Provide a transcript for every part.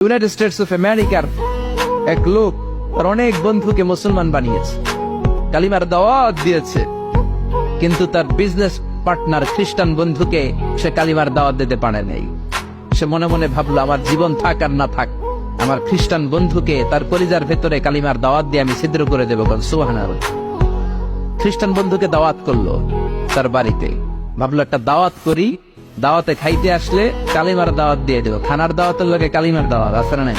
United States of আমেরিকার এক লোক তার অনেক বন্ধুকে মুসলমান বানিয়েছে, কালিমার দাওয়াত দিয়েছে, কিন্তু তার বিজনেস পার্টনার খ্রিস্টান বন্ধুকে সে কালিমার দাওয়াত দিতে পারে নাই। সে মনে মনে ভাবলো, আমার জীবন থাক আর না থাক, আমার খ্রিস্টান বন্ধুকে তার কলিজার ভেতরে কালিমার দাওয়াত দিয়ে আমি ছিদ্র করে দেবো। সুবহানাল্লাহ। খ্রিস্টান বন্ধুকে দাওয়াত করলো তার বাড়িতে, ভাবলো একটা দাওয়াত করি, দাওয়াতে খাইতে আসলে কালিমার দাওয়াত দিয়ে দেবো। খানার দাওয়াতের লোকে কালিমার দাওয়াত আছে না নাই?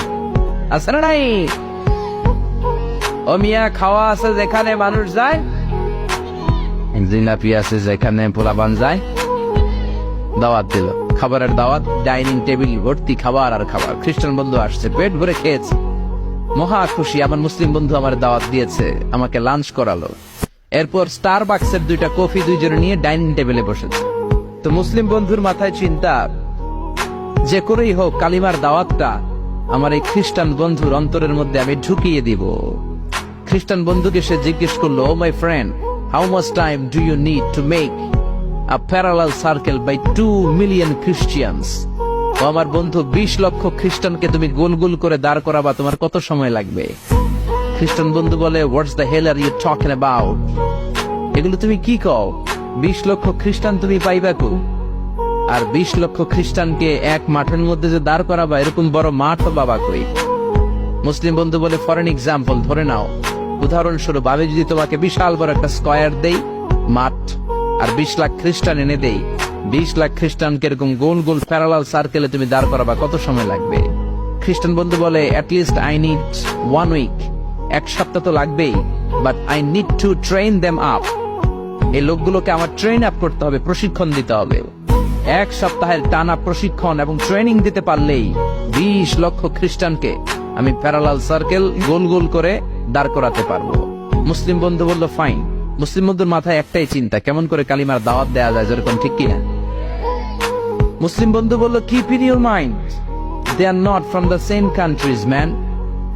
আছে না নাই? ও মিয়া, খাওয়া আছে যেখানে মানুষ যায়, জিলাপি আছে যেখানে পোলাপান যায়, দাওয়াত দিল, খাবারের দাওয়াত, ডাইনিং টেবিল ভর্তি খাবার আর খাবার। খ্রিস্টান বন্ধু আসছে, পেট ভরে খেয়েছে, মহা খুশি, আমার মুসলিম বন্ধু আমার দাওয়াত দিয়েছে, আমাকে লাঞ্চ করালো। এরপর স্টারবাক্সের 2টা কফি দুইজনে নিয়ে ডাইনিং টেবিলে বসেছে। তো মুসলিম বন্ধুর মাথায় চিন্তা, যে করেই হোক কালিমার দাওয়াতটা আমার এই খ্রিস্টান বন্ধুর অন্তরের মধ্যে আমি ঢুকিয়ে দিব। খ্রিস্টান বন্ধুকে সে জিজ্ঞেস করলো, oh my friend, how much time do you need to make a parallel circle by 2 million Christians? ও আমার বন্ধু, 20 লক্ষ খ্রিস্টানকে তুমি গোল গোল করে দাঁড় করাবা, তোমার কত সময় লাগবে? খ্রিস্টান বন্ধু বলে, what's the hell are you talking about? এগুলো তুমি কি কও? 20 লক্ষ খ্রিস্টান তুমি পাইবা কো? আর 20 লক্ষ খ্রিস্টানকে এক মাঠের মধ্যে যে দাঁড় করাবা, এরকম বড় মাঠ বাবা কই? মুসলিম বন্ধু বলে, ফর এন এক্সাম্পল, ধরে নাও, উদাহরণস্বরূপ আমি যদি তোমাকে বিশাল বড় একটা স্কয়ার দেই, মাঠ, আর 20 লাখ খ্রিস্টান এনে দেই, 20 লাখ খ্রিস্টানকে এরকম গোল গোল প্যারালাল সার্কেলে তুমি দাঁড় করাবা, কত সময় লাগবে? খ্রিস্টান বন্ধু বলে, at least I need 1 week, 1 সপ্তাহ তো লাগবেই, but I need to train them up. এই লোকগুলোকে আমার ট্রেন আপ করতে হবে, প্রশিক্ষণ দিতে হবে। 1 সপ্তাহের টানা প্রশিক্ষণ এবং ট্রেনিং দিতে পারলেই 20 লক্ষ খ্রিস্টানকে আমি প্যারালাল সার্কেল গোল গোল করে দাঁড় করাতে পারবো। মুসলিম বন্ধু বলল, ফাইন। মুসলিম বন্ধুর মাথায় একটাই চিন্তা, কেমন করে কালিমার দাওয়াত দেয়া যায়, যেরকম, ঠিক কিনা? মুসলিম বন্ধু বলল, keep in your mind, they are not from the same countries man.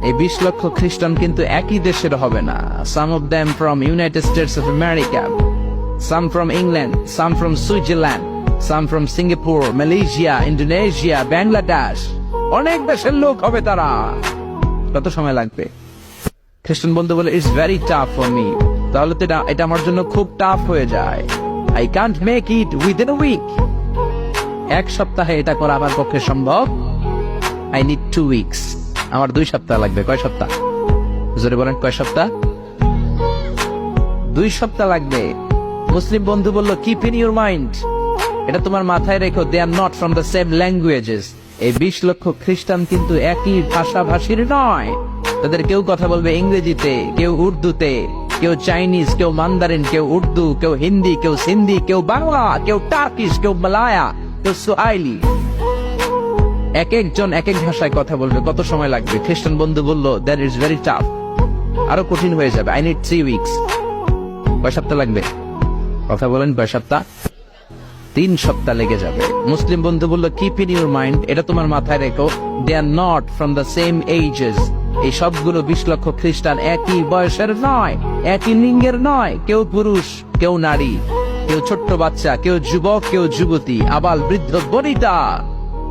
এই 20 লক্ষ খ্রিস্টান কিন্তু একই দেশের হবে না। Some of them from United States of America, some from England, some from Switzerland, some from Singapore, Malaysia, Indonesia, Bangladesh. অনেক দেশের লোক হবে তারা। কত সময় লাগবে? খ্রিস্টান বন্ধু বলে, it's very tough for me. তাহলে তো এটা আমার জন্য খুব টাফ হয়ে যায়। I can't make it within a week. 1 সপ্তাহে এটা করা আমার পক্ষে সম্ভব। I need 2 weeks. আমার 2 সপ্তাহ লাগবে। কয় সপ্তাহ? জোরে বলেন, কয় সপ্তাহ? 2 সপ্তাহ লাগবে। মুসলিম বন্ধু বলল, কিপ ইন ইউর মাইন্ড, এটা তোমার মাথায় রেখো, they are not from the same languages. এই 20 লক্ষ খ্রিস্টান কিন্তু একই ভাষাভাষীর নয়। তাদের কেউ কথা বলবে ইংরেজিতে, কেউ উর্দুতে, কেউ চাইনিজ, কেউ মান্দারিন, কেউ উর্দু, কেউ হিন্দি, কেউ সিন্ধি, কেউ বাংলা, কেউ টার্কিশ, কেউ মালায়া, কেউ সোয়াহিলি। এক একজন এক এক ভাষায় কথা বলবে, কত সময় লাগবে? খ্রিস্টান বন্ধু বলল, দ্যাট ইজ ভেরি টাফ, আরো কঠিন হয়ে যাবে। I need 3 weeks. কয় সপ্তাহ লাগবে? কথা বলেন, কয় সপ্তাহ? 3 সপ্তাহ লেগে যাবে। মুসলিম বন্ধু বলল, কিপ ইন ইউর মাইন্ড, এটা তোমার মাথায় রেখো, they are not from the same ages. এই সবগুলো 20 লক্ষ খ্রিস্টান একই বয়সের নয়, একই লিঙ্গের নয়। কেউ পুরুষ, কেউ নারী, কেউ ছোট্ট বাচ্চা, কেউ যুবক, কেউ যুবতী, আবাল বৃদ্ধ বনিতা,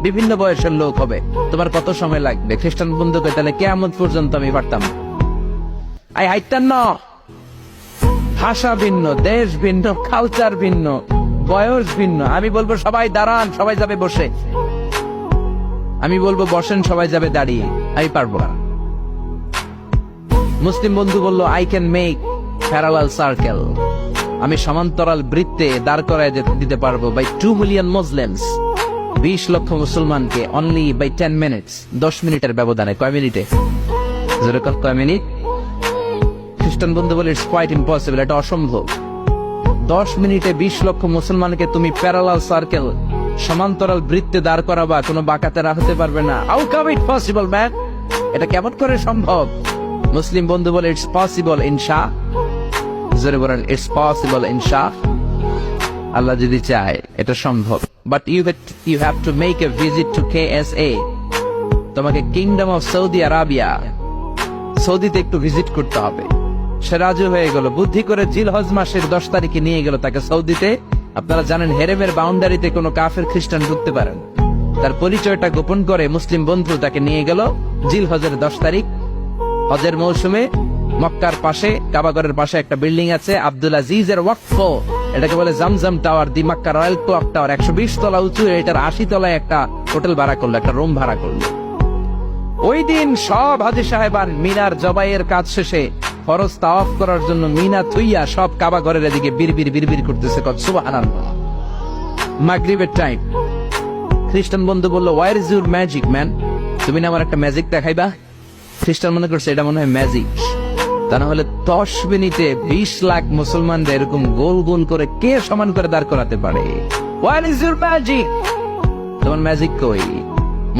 বিভিন্ন বয়সের লোক হবে। তোমার কত সময় লাগবে? খ্রিস্টান বন্ধুকে, তাহলে কিয়ামত পর্যন্ত আমি পারতাম না। আই হাইতাম না। ভাষা ভিন্ন, দেশ ভিন্ন, কালচার ভিন্ন, বয়স ভিন্ন। আমি বলবো সবাই দাঁড়ান, সবাই যাবে বসে। আমি বলবো বসেন, সবাই যাবে দাঁড়িয়ে। আমি পারবো না। মুসলিম বন্ধু বলল, I can make parallel circle, আমি সমান্তরাল বৃত্তে দাঁড় করায় দিতে পারবো, বাই 2 মিলিয়ন মুসলিমস, 20 লক্ষ মুসলমানকে, অনলি বাই 10 মিনিটস, 10 মিনিটের ব্যবধানে। কয় মিনিটে? যেরকম কয় মিনিট? খ্রিস্টান বন্ধু বলে, ইটস কোয়াইট ইম্পসিবল, এটা অসম্ভব। 10 মিনিটে 20 লক্ষ মুসলমানকে তুমি প্যারালাল সার্কেল, সমান্তরাল বৃত্তে দাঁড় করাবা, কোনো বাঁকাতে রাখতে পারবে না। How come it possible man? এটা কেমন করে সম্ভব? মুসলিম বন্ধু বলে, ইটস পসিবল ইনশা। জোরে বলেন, ইটস পসিবল ইনশা। আল্লাহ যদি চায় এটা সম্ভব। But you have to make a visit to KSA। তোমাকে কিংডম অফ সৌদি আরাবিয়া, সৌদিতে একটু ভিজিট করতে হবে। সে রাজু হয়ে গেল, বুদ্ধি করে জিলহজ মাসের 10 তারিখে নিয়ে গেল তাকে সৌদিতে। আপনারা জানেন, হেরেমের বাউন্ডারিতে কোনো কাফের খ্রিস্টান ঢুকতে পারেন। তার পরিচয়টা গোপন করে মুসলিম বন্ধু তাকে নিয়ে গেল জিল হজের 10 তারিখ হজের মৌসুমে মক্কার পাশে কাবাগরের পাশে একটা বিল্ডিং আছে আব্দুল আজিজের ওয়াকফ, এটাকে বলে জামজাম টাওয়ার, দি মক্কা রয়্যাল ক্লক টাওয়ার, 120 তলা উঁচু, এটার 80 তলায় একটা হোটেল ভাড়া করলো, একটা রুম ভাড়া করলো। ওই দিন সব হাজী সাহেবান মিনার জবাইয়ের কাজ শেষে ফরজ তাওয়াফ করার জন্য মিনা থুইয়া সব কাবাগরের এদিকে বিড়বিড় করতেছে, সুবহানাল্লাহ। মাগরিবের টাইম, খ্রিস্টান বন্ধু বললো, where is your magic man, তুমি না আমার একটা ম্যাজিক দেখাইবা? খ্রিস্টান মনে করছে এটা মনে হয় ম্যাজিক, তা না হলে 10 মিনিটে 20 লাখ মুসলমানদের এরকম গোল গোল করে কে সমান করে দাঁড় করাতে পারে? What is your magic? তোমার ম্যাজিক কই?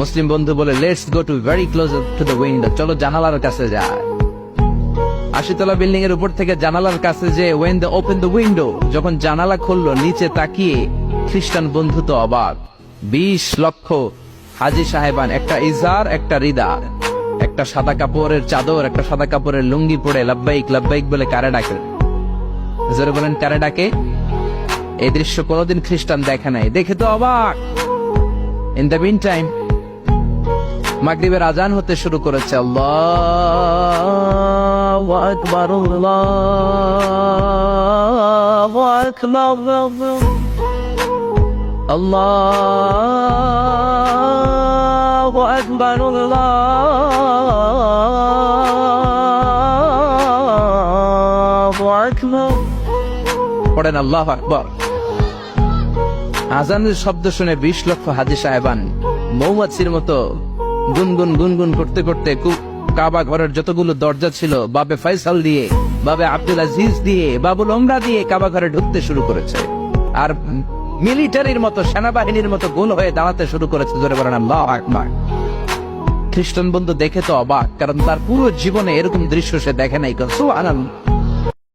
মুসলিম বন্ধু বলে, let's go to very close to the window, চলো জানালার কাছে যায়। 80 তলা বিল্ডিং এর উপর থেকে জানালার কাছে যে when they open the window, যখন জানালা খুললো নিচে তাকিয়ে খ্রিস্টান বন্ধু তো অবাক। 20 লক্ষ হাজী সাহেবান, একটা ইজার, একটা রিদা, একটা সাদা কাপড়ের চাদর, একটা সাদা কাপড়ের লুঙ্গি পরে লাব্বাইক লাব্বাইক বলে কারে ডাকে। জোরে বলেন কারে ডাকে? এই দৃশ্য কোনোদিন খ্রিস্টান দেখে নাই, দেখে তো অবাক। ইন দ্য মিন টাইম মাগরিবের আজান হতে শুরু করেছে। আল্লাহু আকবার, আল্লাহু আকবার, আল্লাহু আকবার, আল্লাহু আকবার। পড়েন আল্লাহু আকবার। আজানের শব্দ শুনে 20 লক্ষ হাজী সাহেবান মৌমাছির মতো গুনগুন গুনগুন করতে করতে কাবা ঘরের যতগুলো দরজা ছিল বাবে ফয়সাল দিয়ে, বাবে আব্দুল আজিজ দিয়ে, বাবুল ওমরা দিয়ে কাবা ঘরে ঢুকতে শুরু করেছে, আর মিলিটারির মতো সেনাবাহিনীর মতো গোল হয়ে দাঁড়াতে শুরু করেছে। জোরে বলেন আল্লাহু আকবার। খ্রিস্টান বন্ধু দেখে তো অবাক, কারণ তার পুরো জীবনে এরকম দৃশ্য সে দেখে নাই। সুবহানাল্লাহ।